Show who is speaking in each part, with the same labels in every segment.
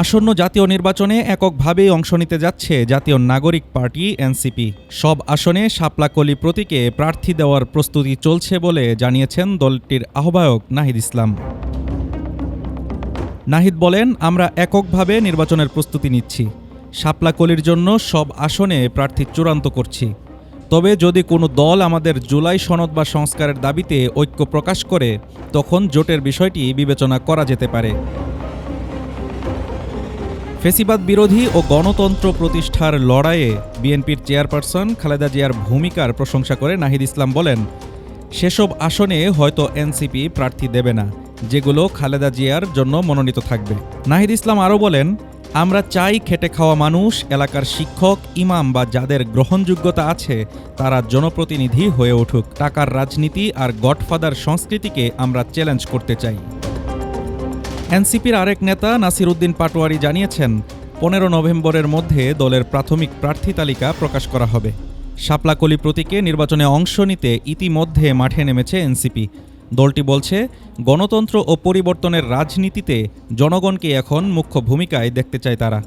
Speaker 1: আসন্ন জাতীয় নির্বাচনে এককভাবেই অংশ নিতে যাচ্ছে জাতীয় নাগরিক পার্টি এনসিপি। সব আসনে শাপলা কলি প্রতীকে প্রার্থী দেওয়ার প্রস্তুতি চলছে বলে জানিয়েছেন দলটির আহ্বায়ক নাহিদ ইসলাম। নাহিদ বলেন, আমরা এককভাবে নির্বাচনের প্রস্তুতি নিচ্ছি। শাপলা কলির জন্য সব আসনে প্রার্থী চূড়ান্ত করছি। তবে যদি কোনো দল আমাদের জুলাই সনদ বা সংস্কারের দাবিতে ঐক্য প্রকাশ করে, তখন জোটের বিষয়টি বিবেচনা করা যেতে পারে। ফ্যাসিবাদ বিরোধী ও গণতন্ত্র প্রতিষ্ঠার লড়াইয়ে বিএনপির চেয়ারপারসন খালেদা জিয়ার ভূমিকার প্রশংসা করে নাহিদ ইসলাম বলেন, সেসব আসনে হয়তো এনসিপি প্রার্থী দেবে না, যেগুলো খালেদা জিয়ার জন্য মনোনীত থাকবে। নাহিদ ইসলাম আরও বলেন, আমরা চাই খেটে খাওয়া মানুষ, এলাকার শিক্ষক, ইমাম বা যাদের গ্রহণযোগ্যতা আছে তারা জনপ্রতিনিধি হয়ে উঠুক। টাকার রাজনীতি আর গডফাদার সংস্কৃতিকে আমরা চ্যালেঞ্জ করতে চাই। এনসিপির আরেক নেতা নাসির উদ্দিন পাটোয়ারি জানিয়েছেন, 15 নভেম্বরের মধ্যে দলের প্রাথমিক প্রার্থী তালিকা প্রকাশ করা হবে। শাপলাকলি প্রতীকে নির্বাচনে অংশ নিতে ইতিমধ্যে মাঠে নেমেছে এনসিপি। দলটি বলছে, গণতন্ত্র ও পরিবর্তনের রাজনীতিতে জনগণকে এখন মুখ্য ভূমিকায় দেখতে চায় তারা।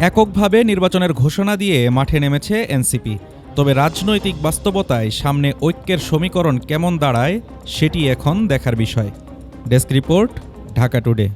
Speaker 1: এককভাবে নির্বাচনের ঘোষণা দিয়ে মাঠে নেমেছে এনসিপি। তবে রাজনৈতিক বাস্তবতায় সামনে ঐক্যের সমীকরণ কেমন দাঁড়ায় সেটি এখন দেখার বিষয়। Desk report, Dhaka today.